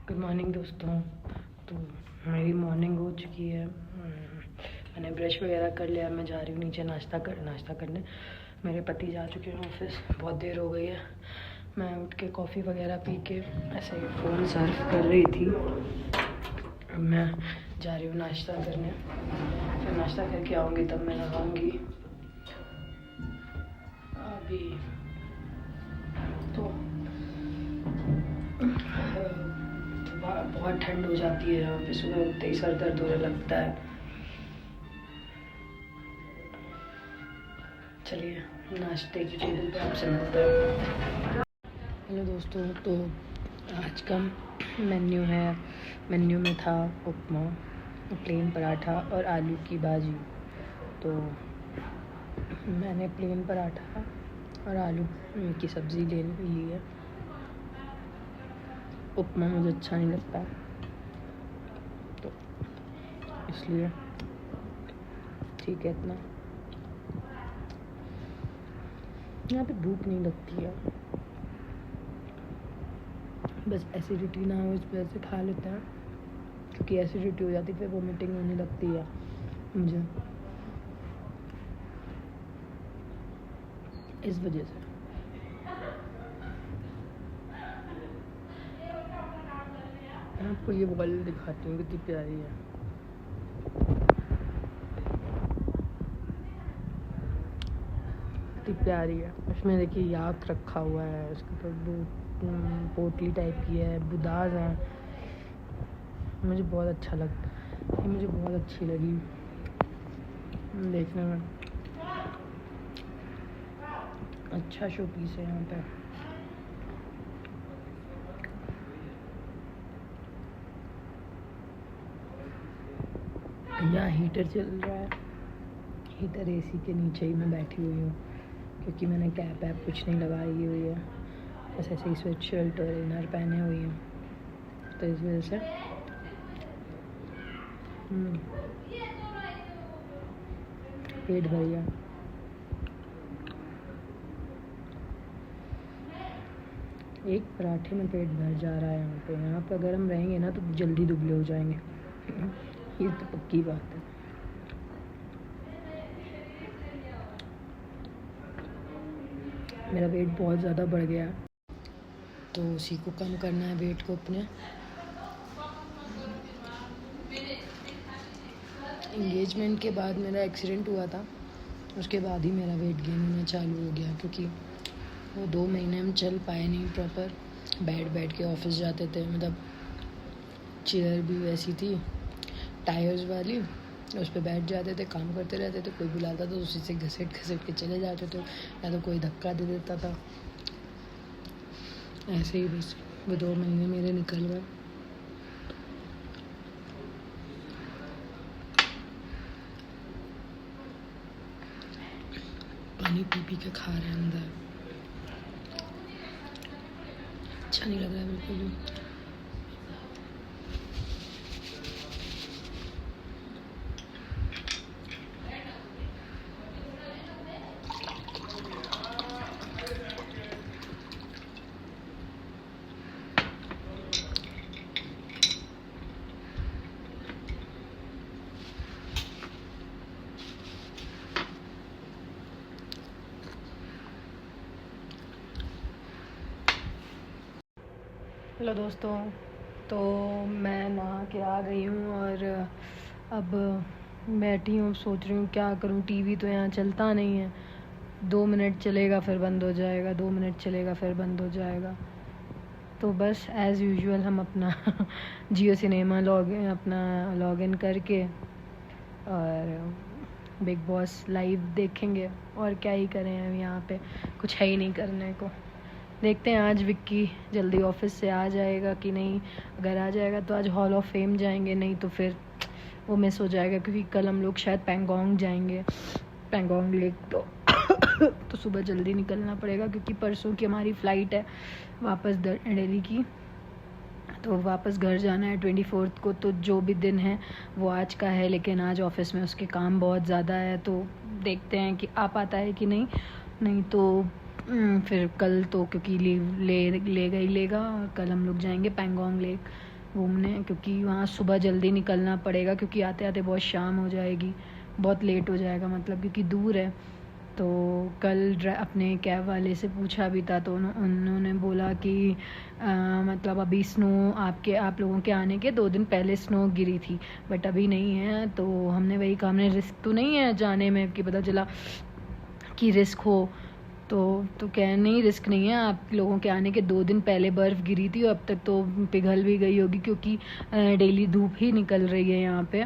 Good morning दोस्तों। तो मेरी मॉर्निंग हो चुकी है। मैंने ब्रश वगैरह कर लिया। मैं जा रही हूँ नीचे नाश्ता करने। मेरे पति जा चुके हैं ऑफिस, बहुत देर हो गई है। मैं उठ के कॉफ़ी वगैरह पी के ऐसे ही फ़ोन सर्फ कर रही थी। अब मैं जा रही हूँ नाश्ता करने, फिर नाश्ता करके आऊँगी तब मैं नहाऊँगी। अभी तो बहुत ठंड हो जाती है यहाँ पे, सुबह उठते ही सर दर्द होने लगता है। चलिए नाश्ते की टेबल पे आपसे मिलते हैं। हेलो दोस्तों, तो आज का मेन्यू में था उपमा, प्लेन पराठा और आलू की भाजी। तो मैंने प्लेन पराठा और आलू की सब्ज़ी ली है। उपमा मुझे अच्छा नहीं लगता, तो इसलिए ठीक है। इतना यहाँ पे भूख नहीं लगती है, बस एसिडिटी ना हो इस वजह से खा लेते हैं, क्योंकि एसिडिटी हो जाती है फिर वोमिटिंग होने लगती है मुझे, इस वजह से। मैं आपको ये बॉल दिखाती हूँ कितनी प्यारी है। कितनी प्यारी है। इसमें देखिए याक रखा हुआ है, उसके ऊपर पोटली टाइप की है, बुदाज हैं। मुझे बहुत अच्छा लगता है, ये मुझे बहुत अच्छी लगी देखने में। अच्छा शो पीस है यहाँ पे। यहाँ हीटर चल रहा है। हीटर एसी के नीचे ही मैं बैठी हुई हूँ, क्योंकि मैंने कैप ऐप कुछ नहीं लगाई हुई है, बस ऐसे ही स्वेट शर्ट और इनर पहने हुई हूँ, तो इस वजह से पेट भर गया। एक पराठे में पेट भर जा रहा है यहाँ पे। यहाँ पे अगर हम रहेंगे ना तो जल्दी दुबले हो जाएंगे, ये तो पक्की बात है। मेरा वेट बहुत ज़्यादा बढ़ गया, तो उसी को कम करना है, वेट को अपने। एंगेजमेंट के बाद मेरा एक्सीडेंट हुआ था, उसके बाद ही मेरा वेट गेन होना चालू हो गया, क्योंकि वो 2 महीने हम चल पाए नहीं प्रॉपर। बैठ के ऑफिस जाते थे, मतलब चेयर भी वैसी थी टायर्स वाली, उस पर बैठ जाते थे, काम करते रहते थे। कोई बुलाता तो उसी से घसीट के चले जाते थे, या तो कोई धक्का दे देता था। ऐसे ही बस वो 2 महीने मेरे निकल गए। पानी पी के खा रहे हैं अंदर, अच्छा नहीं लग रहा है बिल्कुल भी। हेलो दोस्तों, तो मैं नहा के आ गई हूँ और अब बैठी हूँ, सोच रही हूँ क्या करूँ। टीवी तो यहाँ चलता नहीं है, 2 मिनट चलेगा फिर बंद हो जाएगा, 2 मिनट चलेगा फिर बंद हो जाएगा। तो बस एज़ यूजुअल हम अपना जियो सिनेमा लॉग इन करके और बिग बॉस लाइव देखेंगे। और क्या ही करें, हम यहाँ पे कुछ है ही नहीं करने को। देखते हैं आज विक्की जल्दी ऑफिस से आ जाएगा कि नहीं। अगर आ जाएगा तो आज हॉल ऑफ फेम जाएंगे, नहीं तो फिर वो मिस हो जाएगा, क्योंकि कल हम लोग शायद पैंगोंग जाएंगे, पैंगोंग लेक। तो सुबह जल्दी निकलना पड़ेगा, क्योंकि परसों की हमारी फ़्लाइट है वापस दिल्ली की। तो वापस घर जाना है 24 को, तो जो भी दिन है वो आज का है, लेकिन आज ऑफिस में उसके काम बहुत ज़्यादा है। तो देखते हैं कि आ पाता है कि नहीं तो फिर कल तो क्योंकि लीव लेगा ही लेगा, और कल हम लोग जाएंगे पैंगोंग लेक। घूमने, क्योंकि वहाँ सुबह जल्दी निकलना पड़ेगा, क्योंकि आते आते बहुत शाम हो जाएगी, बहुत लेट हो जाएगा मतलब, क्योंकि दूर है। तो कल अपने कैब वाले से पूछा भी था, तो उन्होंने बोला कि मतलब अभी स्नो आप लोगों के आने के 2 दिन पहले स्नो गिरी थी, बट अभी नहीं है। तो हमने वही कहा, हमने रिस्क तो नहीं है जाने में कि पता चला कि रिस्क हो। तो कह नहीं, रिस्क नहीं है, आप लोगों के आने के 2 दिन पहले बर्फ़ गिरी थी और अब तक तो पिघल भी गई होगी, क्योंकि डेली धूप ही निकल रही है यहाँ पे।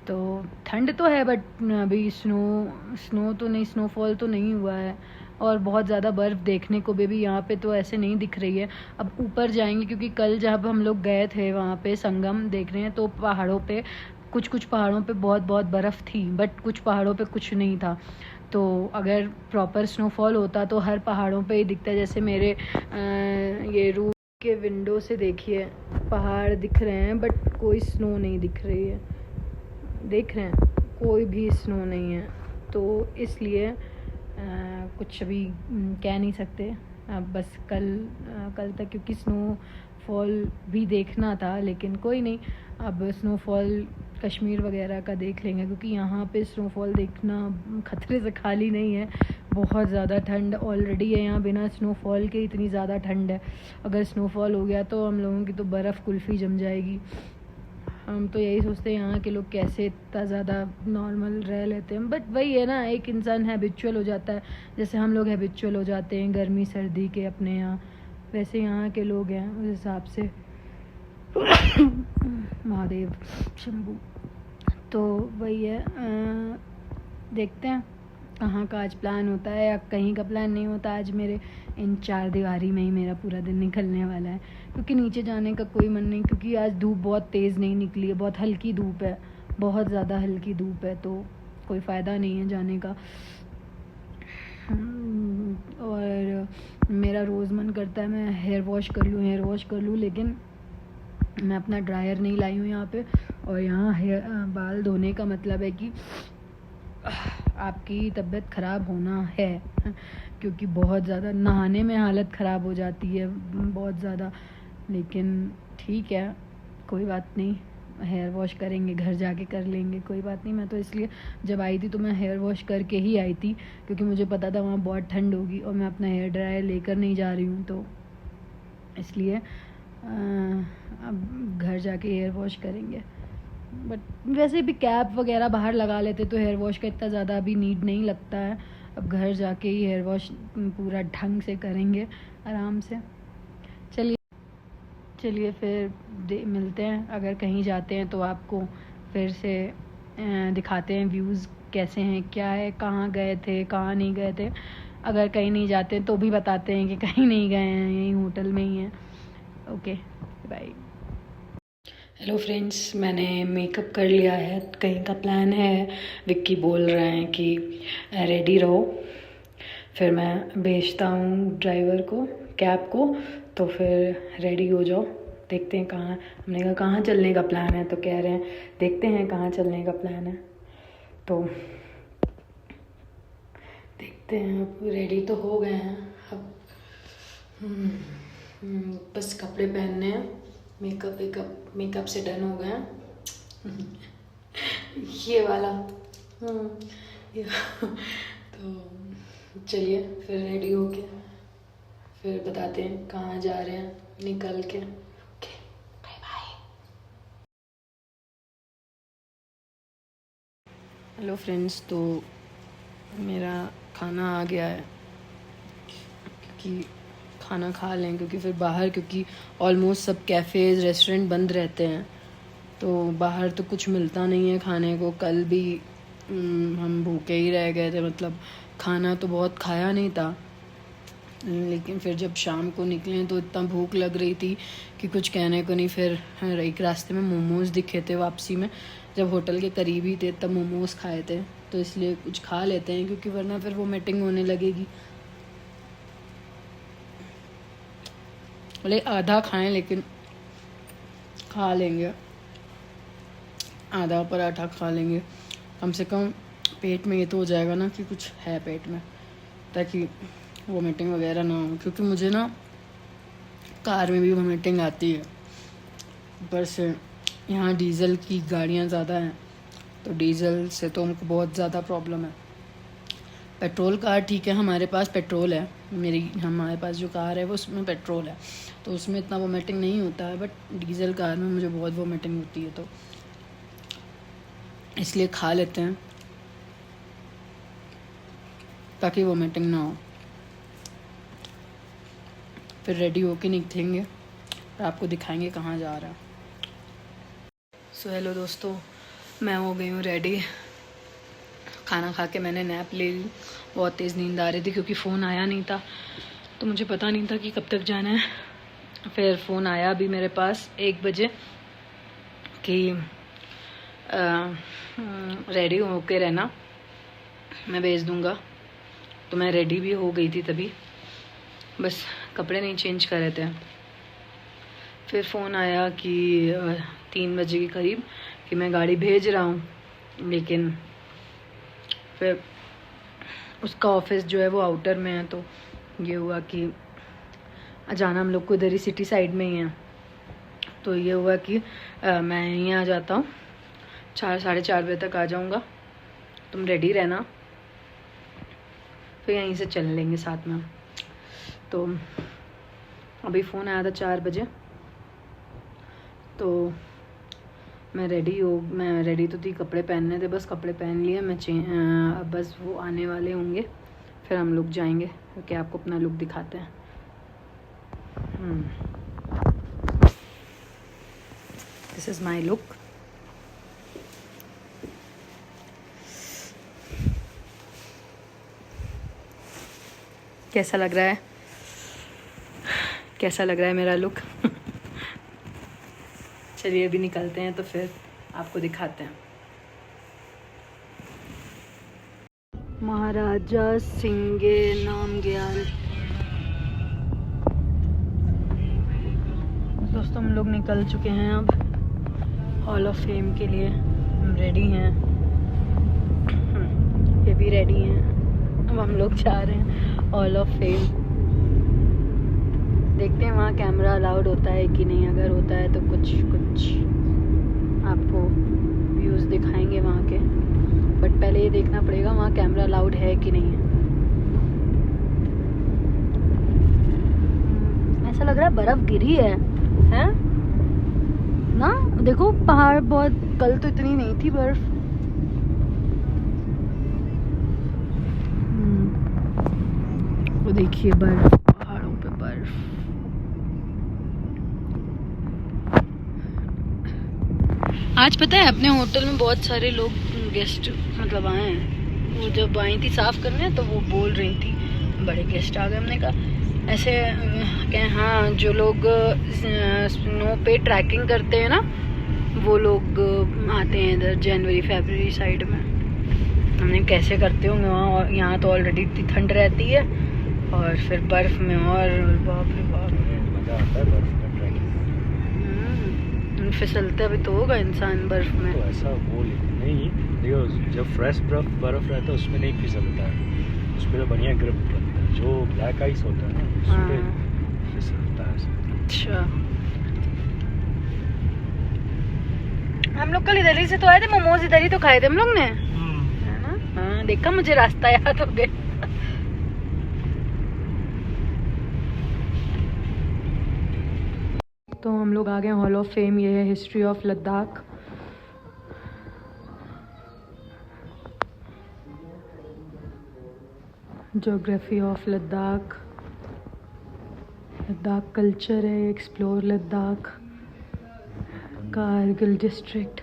तो ठंड तो है, बट अभी स्नो तो नहीं, स्नोफॉल तो नहीं हुआ है, और बहुत ज़्यादा बर्फ़ देखने को भी यहाँ पे तो ऐसे नहीं दिख रही है। अब ऊपर जाएंगे, क्योंकि कल जब हम लोग गए थे वहाँ पे संगम देख रहे हैं, तो पहाड़ों पे कुछ पहाड़ों पे बहुत बहुत बर्फ़ थी, बट कुछ पहाड़ों पे कुछ नहीं था। तो अगर प्रॉपर स्नोफॉल होता तो हर पहाड़ों पे ही दिखता है। जैसे मेरे ये रूम के विंडो से देखिए, पहाड़ दिख रहे हैं, बट कोई स्नो नहीं दिख रही है, देख रहे हैं, कोई भी स्नो नहीं है। तो इसलिए कुछ अभी कह नहीं सकते। बस कल तक, क्योंकि स्नोफॉल भी देखना था, लेकिन कोई नहीं, अब स्नोफॉल कश्मीर वगैरह का देख लेंगे, क्योंकि यहाँ पे स्नोफॉल देखना खतरे से खाली नहीं है। बहुत ज़्यादा ठंड ऑलरेडी है यहाँ, बिना स्नोफॉल के इतनी ज़्यादा ठंड है। अगर स्नोफॉल हो गया तो हम लोगों की तो बर्फ़ कुल्फ़ी जम जाएगी। हम तो यही सोचते हैं यहाँ के लोग कैसे इतना ज़्यादा नॉर्मल रह लेते हैं, बट वही है ना, एक इंसान हैबिचुअल हो जाता है। जैसे हम लोग हैबिचुअल हो जाते हैं गर्मी सर्दी के अपने यहाँ, वैसे यहाँ के लोग हैं उस हिसाब से। महादेव शंभू। तो वही है, देखते हैं कहाँ का आज प्लान होता है, या कहीं का प्लान नहीं होता। आज मेरे इन 4 दीवारी में ही मेरा पूरा दिन निकलने वाला है, क्योंकि नीचे जाने का कोई मन नहीं, क्योंकि आज धूप बहुत तेज़ नहीं निकली है, बहुत हल्की धूप है, बहुत ज़्यादा हल्की धूप है, तो कोई फ़ायदा नहीं है जाने का। और मेरा रोज़ मन करता है मैं हेयर वॉश कर लूँ, लेकिन मैं अपना ड्रायर नहीं लाई हूँ यहाँ पे। और यहाँ बाल धोने का मतलब है कि आपकी तबीयत ख़राब होना है, क्योंकि बहुत ज़्यादा नहाने में हालत ख़राब हो जाती है बहुत ज़्यादा। लेकिन ठीक है, कोई बात नहीं, हेयर वॉश करेंगे, घर जाके कर लेंगे, कोई बात नहीं। मैं तो इसलिए जब आई थी तो मैं हेयर वॉश करके ही आई थी, क्योंकि मुझे पता था वहाँ बहुत ठंड होगी और मैं अपना हेयर ड्रायर लेकर नहीं जा रही हूँ, तो इसलिए अब घर जाके हेयर वॉश करेंगे। बट वैसे भी कैप वगैरह बाहर लगा लेते तो हेयर वॉश का इतना ज़्यादा अभी नीड नहीं लगता है। अब घर जाके ही हेयर वॉश पूरा ढंग से करेंगे आराम से। चलिए फिर मिलते हैं। अगर कहीं जाते हैं तो आपको फिर से दिखाते हैं व्यूज़ कैसे हैं, क्या है, कहाँ गए थे, कहाँ नहीं गए थे। अगर कहीं नहीं जाते तो भी बताते हैं कि कहीं नहीं गए हैं, यहीं होटल में ही हैं। Okay, bye. हेलो फ्रेंड्स, मैंने मेकअप कर लिया है, कहीं का प्लान है। विक्की बोल रहे हैं कि रेडी रहो, फिर मैं भेजता हूँ ड्राइवर को, कैब को, तो फिर रेडी हो जाओ। देखते हैं कहाँ, हमने कहा कहाँ चलने का प्लान है, तो कह रहे हैं देखते हैं कहाँ चलने का प्लान है। तो देखते हैं, अब रेडी तो हो गए हैं, अब बस कपड़े पहनने हैं, मेकअप से डन हो गए हैं। ये वाला तो चलिए फिर रेडी हो के फिर बताते हैं कहाँ जा रहे हैं निकल के। Okay, bye bye. Hello friends, तो मेरा खाना आ गया है, क्योंकि खाना खा लें, क्योंकि फिर बाहर, क्योंकि ऑलमोस्ट सब कैफ़ेज़ रेस्टोरेंट बंद रहते हैं, तो बाहर तो कुछ मिलता नहीं है खाने को। कल भी हम भूखे ही रह गए थे, मतलब खाना तो बहुत खाया नहीं था, लेकिन फिर जब शाम को निकले तो इतना भूख लग रही थी कि कुछ कहने को नहीं। फिर एक रास्ते में मोमोज़ दिखे थे वापसी में, जब होटल के करीब ही थे तब मोमोज़ खाए थे, तो इसलिए कुछ खा लेते हैं, क्योंकि वरना फिर वो मीटिंग होने लगेगी। भले आधा खाएं, लेकिन खा लेंगे, आधा पराठा खा लेंगे, कम से कम पेट में ये तो हो जाएगा ना कि कुछ है पेट में, ताकि वोमिटिंग वगैरह ना हो। क्योंकि मुझे ना कार में भी वोमिटिंग आती है, ऊपर से यहाँ डीज़ल की गाड़ियाँ ज़्यादा हैं, तो डीज़ल से तो हमको बहुत ज़्यादा प्रॉब्लम है। पेट्रोल कार ठीक है, हमारे पास पेट्रोल है, हमारे पास जो कार है वो उसमें पेट्रोल है, तो उसमें इतना वोमिटिंग नहीं होता है। बट डीज़ल कार में मुझे बहुत वोमिटिंग होती है, तो इसलिए खा लेते हैं ताकि वोमिटिंग ना हो। फिर रेडी होके निकलेंगे और आपको दिखाएंगे कहाँ जा रहा है। सो हेलो दोस्तों, मैं हो गई हूँ रेडी। खाना खा के मैंने नैप ले ली। बहुत तेज़ नींद आ रही थी क्योंकि फ़ोन आया नहीं था, तो मुझे पता नहीं था कि कब तक जाना है। फिर फ़ोन आया अभी मेरे पास 1 बजे कि रेडी होके रहना, मैं भेज दूँगा। तो मैं रेडी भी हो गई थी तभी, बस कपड़े नहीं चेंज कर रहे थे। फिर फ़ोन आया कि 3 बजे के करीब कि मैं गाड़ी भेज रहा हूँ, लेकिन फिर उसका ऑफिस जो है वो आउटर में है, तो ये हुआ कि जाना हम लोग को इधर ही सिटी साइड में ही है। तो ये हुआ कि मैं यहीं आ जाता हूँ, 4 साढ़े 4 बजे तक आ जाऊँगा, तुम रेडी रहना, फिर यहीं से चल लेंगे साथ में। तो अभी फ़ोन आया था 4 बजे, तो मैं रेडी तो थी, कपड़े पहनने थे, बस कपड़े पहन लिए मैं। अब बस वो आने वाले होंगे, फिर हम लोग जाएंगे, क्योंकि आपको अपना लुक दिखाते हैं। This is my look. कैसा लग रहा है, कैसा लग रहा है मेरा लुक? चलिए अभी निकलते हैं, तो फिर आपको दिखाते हैं। महाराजा सिंगे नामग्याल। दोस्तों हम लोग निकल चुके हैं अब हॉल ऑफ फेम के लिए। हम रेडी हैं, ये भी रेडी हैं। अब हम लोग जा रहे हैं हॉल ऑफ फेम। देखते हैं वहाँ कैमरा अलाउड होता है कि नहीं। अगर होता है तो कुछ आपको व्यूज़ दिखाएंगे वहाँ के, बट पहले ये देखना पड़ेगा वहाँ कैमरा अलाउड है कि नहीं है। ऐसा लग रहा है बर्फ़ गिरी है ना? देखो पहाड़ बहुत, कल तो इतनी नहीं थी बर्फ़। वो देखिए बर्फ़, पहाड़ों पे बर्फ़। आज पता है अपने होटल में बहुत सारे लोग गेस्ट मतलब आए हैं। वो जब आई थी साफ़ करने, तो वो बोल रही थी बड़े गेस्ट आ गए। हमने कहा ऐसे क्या, हाँ जो लोग स्नो पे ट्रैकिंग करते हैं ना, वो लोग आते हैं इधर जनवरी फरवरी साइड में। हमने कैसे करते होंगे वहाँ, और यहाँ तो ऑलरेडी इतनी ठंड रहती है, और फिर बर्फ़ में और बाप रे बाप, मज़ा आता है बर्फ़ में ट्रैकिंग। फिसलता भी तो होगा इंसान बर्फ़ में। तो ऐसा वो नहीं, देखो जब फ्रेश बर्फ़ रहता है उसमें नहीं फिसलता है, उसमें तो बढ़िया ग्रिप बनता है। जो ब्लैक आइस होता है ना उसमें फिसलता है। अच्छा, हम लोग कल इधर ही से तो आए थे, मोमोज इधर ही तो खाए थे हम लोग ने, है ना? हाँ देखा, मुझे रास्ता याद हो गया। तो हम लोग आ गए हॉल ऑफ फेम। ये है history of Ladakh. Geography of Ladakh, Ladakh culture है, explore Ladakh, Kargil district,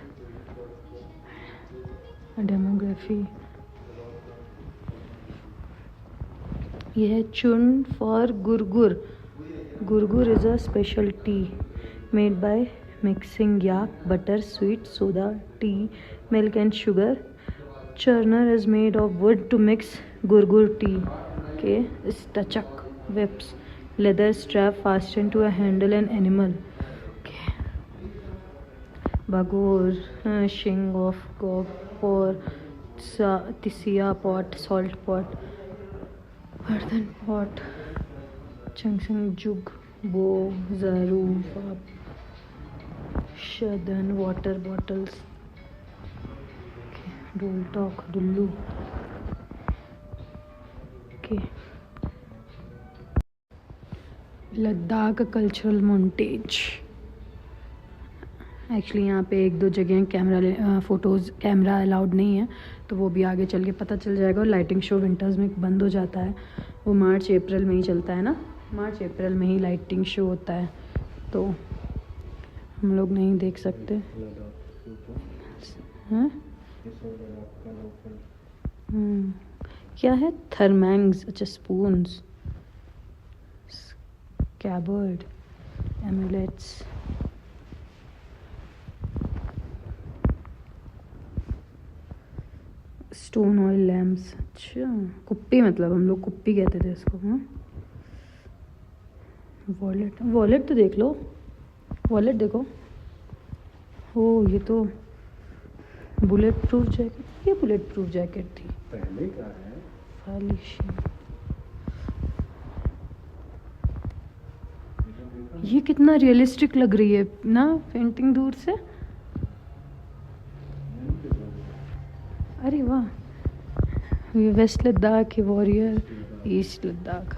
demography. ये है चूर्ण for gurgur. Gurgur is a special tea made by mixing yak, butter, sweet soda, tea, milk and sugar. Churner is made of wood to mix gurgur tea. Okay, stachak whips, leather strap fastened to a handle and animal. Okay, bagor, shing of gog or tisia pot, salt pot, earthen pot, changsang jug, bow, zaru, then water bottles. Okay, roll talk, dullu. Okay. Ladakh cultural montage. Actually यहाँ पे एक दो जगह photos camera allowed नहीं है, तो वो भी आगे चल के पता चल जाएगा. और लाइटिंग शो विंटर्स में बंद हो जाता है, वो मार्च अप्रैल में ही चलता है ना. मार्च अप्रैल में ही लाइटिंग शो होता है, तो हम लोग नहीं देख सकते हैं. क्या है? थर्मैंग्स. अच्छा, spoons, cupboard, amulets. Stone oil lamps. अच्छा, कुप्पी, मतलब हम लोग कुप्पी कहते थे इसको. हाँ, वॉलेट. वॉलेट तो देख लो, वॉलेट देखो. ओ, ये तो बुलेट प्रूफ जैकेट. ये बुलेट प्रूफ जैकेट थी पहले का है. ये कितना रियलिस्टिक लग रही है ना पेंटिंग दूर से. अरे वाह. ये वेस्ट लद्दाख के वॉरियर, ईस्ट लद्दाख.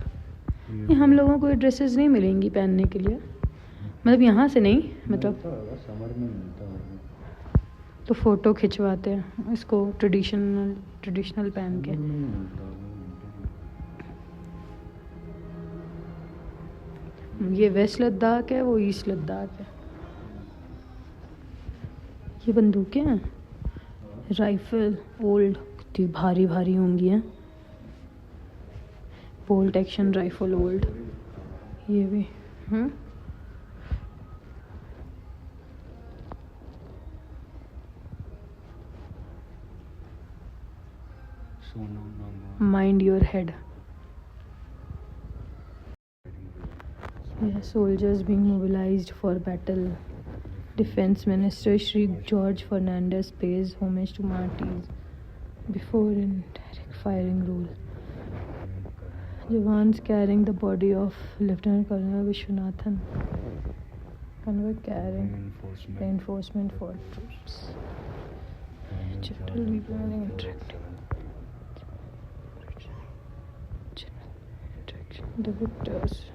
ये हम लोगों को ड्रेसेस नहीं मिलेंगी पहनने के लिए, मतलब यहाँ से नहीं, मतलब समर में मिलता है. तो फ़ोटो खिंचवाते हैं इसको ट्रेडिशनल पहन के. ये वेस्ट लद्दाख है, वो ईस्ट लद्दाख है. ये बंदूकें हैं, राइफल ओल्ड, कितनी भारी भारी होंगी हैं. Bolt action rifle old. ये भी. Mind your head. Yeah, soldiers being mobilized for battle. Defense Minister Shri George Fernandez pays homage to martyrs before in direct firing rule. Jawans carrying the body of Lieutenant Colonel Vishwanathan. Convoy carrying reinforcement for troops. General rebranding interacting. The victors,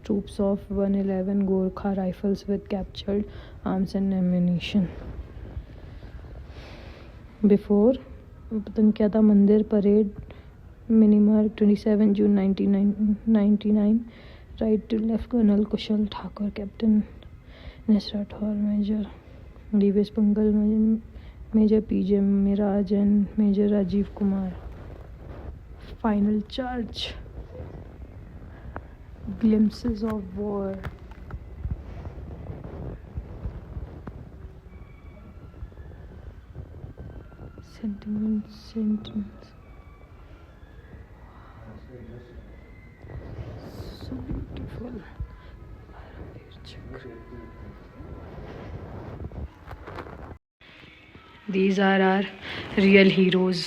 troops of 111 Gorkha rifles with captured arms and ammunition. Before, पता नहीं क्या था, मंदिर parade मिनीमार 27 June 1999. Right to left colonel Kushal Thakur, captain S Rathore, major DVS Pangal, major PJ Miraj and major Rajiv Kumar. Final charge. Glimpses of war. Sentiments. So beautiful. These are our real heroes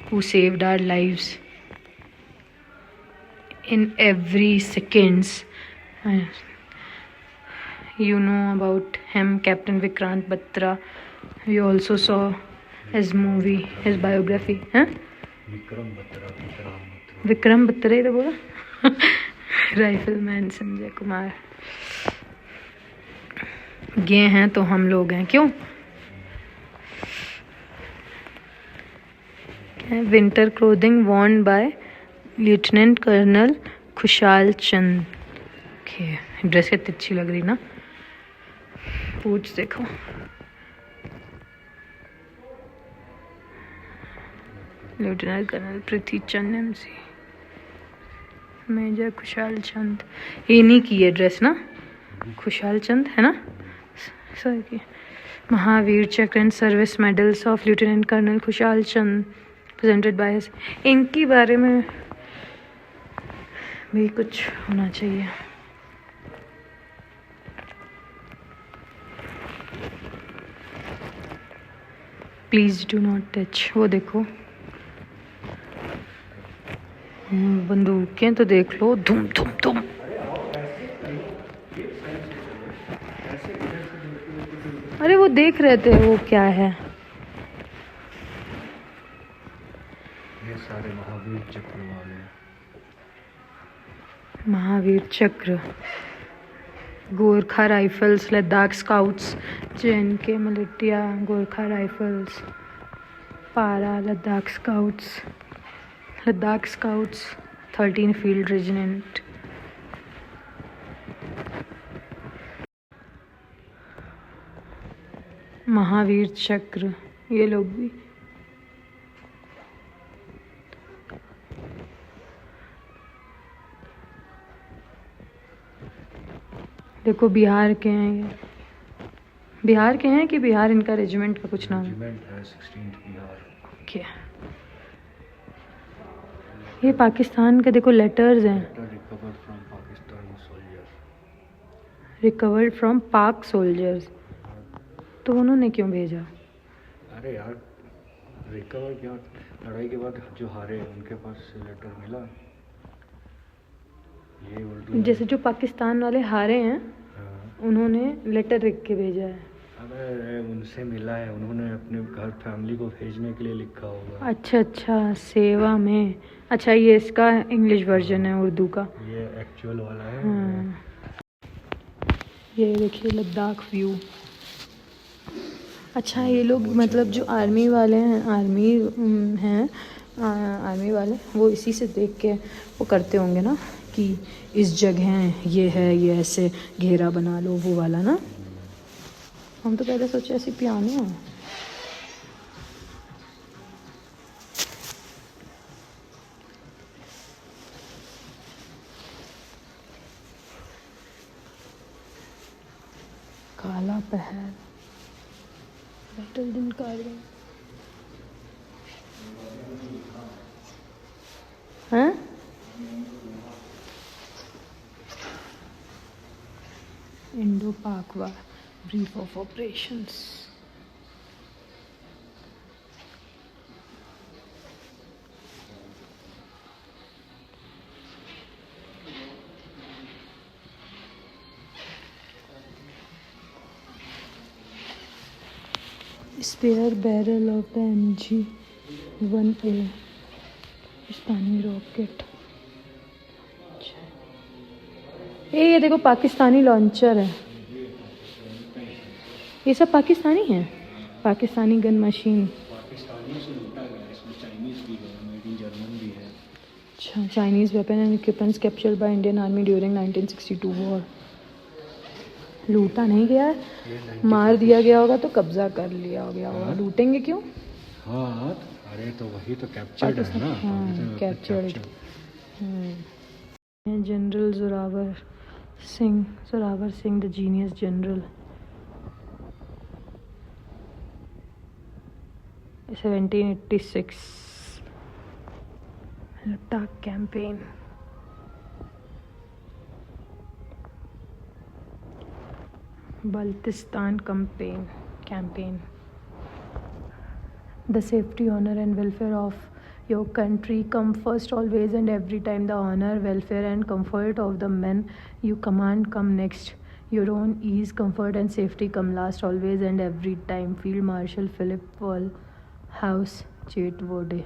who saved our lives in every seconds. You know about him, Captain Vikrant Batra. We also saw his movie, his biography. Vikram Batra ही तो बोला. Rifleman Sanjay Kumar. ये हैं तो हम लोग हैं, क्यों? Winter clothing worn by lieutenant colonel Khushal Chand. Dress कितनी अच्छी लग रही ना. पूछ देखो. Lieutenant colonel Prithvi Chand MC, major Khushal Chand. ये नहीं की है ड्रेस ना, खुशाल चंद है ना. सर की Mahavir Chakra and service medals of lieutenant colonel Khushal Chand presented by his. इनके बारे में भी कुछ होना चाहिए. Please do not touch. वो देखो बंदूकें तो देख लो. धूम धूम धूम. अरे वो देख रहे थे वो क्या है। ये सारे महावीर चक्र वाले। Mahavir Chakra, Gorkha rifles, Ladakh scouts, JNK militia, Gorkha rifles, para, Ladakh scouts, 13 field regiment. Mahavir Chakra, ये लोग भी। देखो बिहार के हैं ये। बिहार के हैं कि बिहार इनका रेजिमेंट का कुछ नाम है? रेजिमेंट है 16th बिहार। ओके। ये पाकिस्तान के देखो लेटर्स हैं। Recovered from Pakistani soldiers. Recovered from पाक सोल्जर्स, तो उन्होंने क्यों भेजा? अरे यार, रिकवर क्या, लड़ाई के बाद जो हारे उनके पास से लेटर मिला। ये उर्दू जैसे जो पाकिस्तान वाले हारे हैं, हाँ। उन्होंने लेटर लिख के भेजा है। अबे उनसे मिला है, उन्होंने अपने घर फैमिली को भेजने के लिए लिखा होगा। अच्छा, सेवा में। अच्छा, ये इसका इंग्लिश वर्जन है उर्दू का। ये एक्चुअल वाला है। हाँ। ये देखिए लद्दाख व्यू। अच्छा, ये लोग मतलब जो आर्मी वाले हैं, आर्मी वाले, वो इसी से देख के वो करते होंगे ना कि इस जगह ये है, ये ऐसे घेरा बना लो, वो वाला ना। हम तो पहले सोचे ऐसे पियानो है। काला पहर, बैटल दिन कार्य हैं। Indo Pak war, brief of operations. Spare barrel of the MG-1A Pakistani rocket. ये देखो पाकिस्तानी लॉन्चर है। ये सब पाकिस्तानी है, पाकिस्तानी गन मशीन। पाकिस्तानी से लूटा गया, इसमें चाइनीज भी है, मेड इन जर्मन भी है। अच्छा, Chinese weapon and equipments captured by Indian army during 1962 war. लूटा नहीं गया है, मार दिया गया होगा तो कब्जा कर लिया गया होगा। लूटेंगे क्यों? हाँ, अरे तो वही तो कैप्चर्ड है ना। हाँ, captured. General Zorawar Singh the genius general. 1786 Ladakh campaign. Baltistan campaign. The safety, honor and welfare of your country come first always and every time. The honor, welfare and comfort of the men you command come next. Your own ease, comfort and safety come last always and every time. Field Marshal Philip Wallace Chetwode,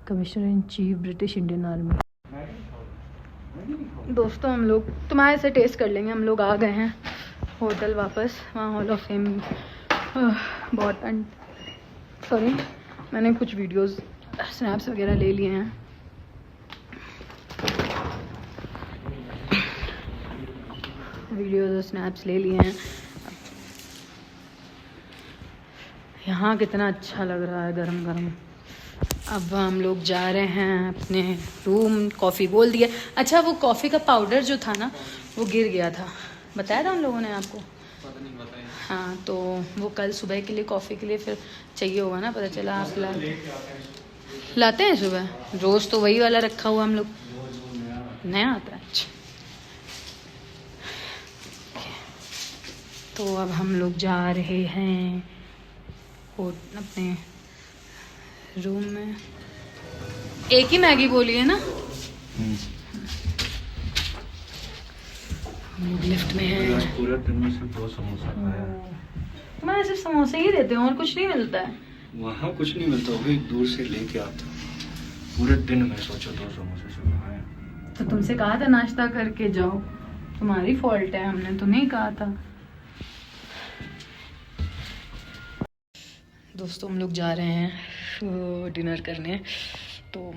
Commissioner in Chief, British Indian Army। दोस्तों, हम लोग तुम्हारे से test कर लेंगे। हम लोग आ गए हैं होटल वापस। वहाँ हॉल ऑफ फेम बहुत सॉरी, मैंने कुछ वीडियोस स्नैप्स वगैरह ले लिए हैं। वीडियोस और स्नैप्स ले लिए हैं। यहाँ कितना अच्छा लग रहा है, गरम गरम। अब हम लोग जा रहे हैं अपने रूम। कॉफ़ी बोल दिया। अच्छा, वो कॉफ़ी का पाउडर जो था ना, वो गिर गया था, बताया था उन लोगों ने आपको? पता नहीं बताया। हाँ, तो वो कल सुबह के लिए कॉफ़ी के लिए फिर चाहिए होगा ना, पता चला आप लाते हैं सुबह। रोज़ तो वही वाला रखा हुआ हम लोग, नया आता है। अच्छा, तो अब हम लोग जा रहे हैं अपने रूम में। एक ही मैगी बोली है ना? हम लोग लिफ्ट में हैं। पूरे दिन में सिर्फ 2 समोसा खाया। तुम्हारे सिर्फ समोसे ही देते हैं और कुछ नहीं मिलता है? वहाँ कुछ नहीं मिलता, वो भी दूर से लेके आता। पूरे दिन मैं सोचा 2 समोसे से खाए। तो तुमसे कहा था नाश्ता करके जाओ, तुम्हारी फॉल्ट है, हमने तो नहीं कहा था। दोस्तों हम लोग जा रहे हैं डिनर करने, तो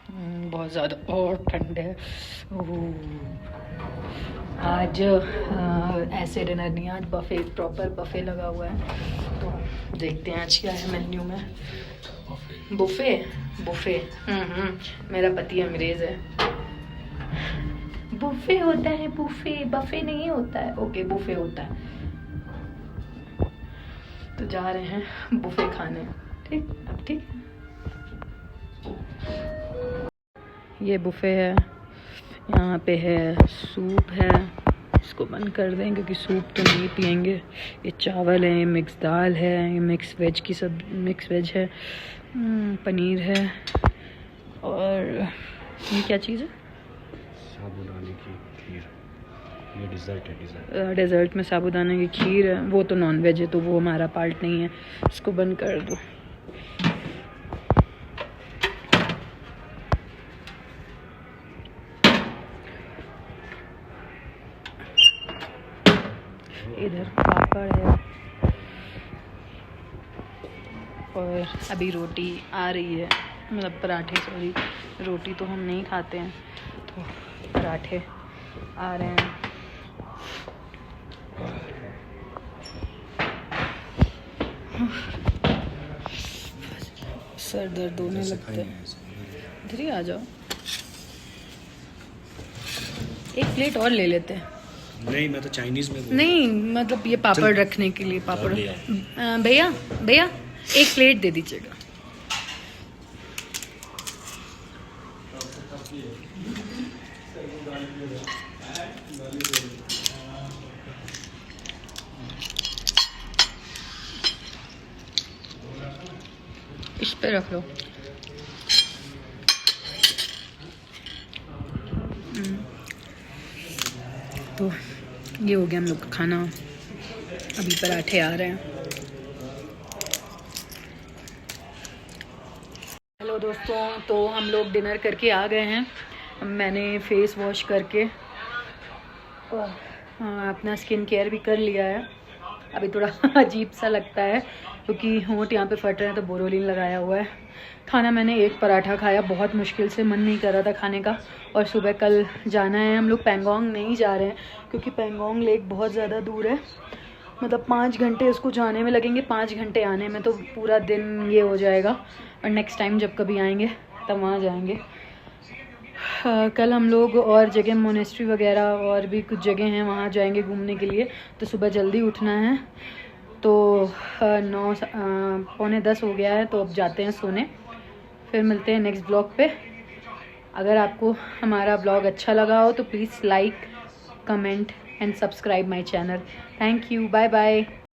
बहुत ज़्यादा और ठंड है। आज ऐसे डिनर नहीं, आज बफे, प्रॉपर बफे लगा हुआ है। तो देखते हैं आज क्या है मेन्यू में। बुफे बुफे मेरा पति अंग्रेज है। बुफे होता है, बुफे बफे नहीं होता है। ओके बुफे होता है। तो जा रहे हैं बुफे खाने। ठीक, अब ठीक है। ये बुफे है, यहाँ पे है सूप है, इसको बंद कर दें क्योंकि सूप तो नहीं पियेंगे। ये चावल है, मिक्स दाल है, ये मिक्स वेज की सब मिक्स वेज है, पनीर है, और ये क्या चीज़ है? साबूदाने की खीर। ये डिज़र्ट है। डेजर्ट में साबूदाने की खीर है। वो तो नॉन वेज है, तो वो हमारा पार्ट नहीं है। इसको बंद कर दो। इधर पापड़ है और अभी रोटी आ रही है, मतलब पराठे, सॉरी रोटी तो हम नहीं खाते हैं, तो पराठे आ रहे हैं। सर दर्द होने लगता है। इधर ही आ जाओ, एक प्लेट और ले लेते हैं। नहीं, मैं तो चाइनीज में नहीं, मतलब ये पापड़ रखने के लिए पापड़। भैया भैया एक प्लेट दे दीजिएगा। इस पे रख लो। तो ये हो गया हम लोग का खाना। अभी पराठे आ रहे हैं। हेलो दोस्तों, तो हम लोग डिनर करके आ गए हैं। मैंने फेस वॉश करके अपना स्किन केयर भी कर लिया है। अभी थोड़ा अजीब सा लगता है क्योंकि होंठ यहाँ पे फट रहे हैं, तो बोरोलिन लगाया हुआ है। खाना मैंने एक पराठा खाया, बहुत मुश्किल से, मन नहीं कर रहा था खाने का। और सुबह कल जाना है, हम लोग पेंगोंग नहीं जा रहे हैं क्योंकि पेंगोंग लेक बहुत ज़्यादा दूर है। मतलब 5 घंटे उसको जाने में लगेंगे, 5 घंटे आने में, तो पूरा दिन ये हो जाएगा। और नेक्स्ट टाइम जब कभी आएंगे तब वहाँ जाएंगे। कल हम लोग और जगह मोनेस्ट्री वगैरह और भी कुछ जगह हैं, वहाँ जाएंगे घूमने के लिए। तो सुबह जल्दी उठना है, तो 9 पौने 10 हो गया है, तो अब जाते हैं सोने। फिर मिलते हैं नेक्स्ट ब्लॉग पे। अगर आपको हमारा ब्लॉग अच्छा लगा हो तो please like, comment and subscribe my channel. Thank you, bye bye.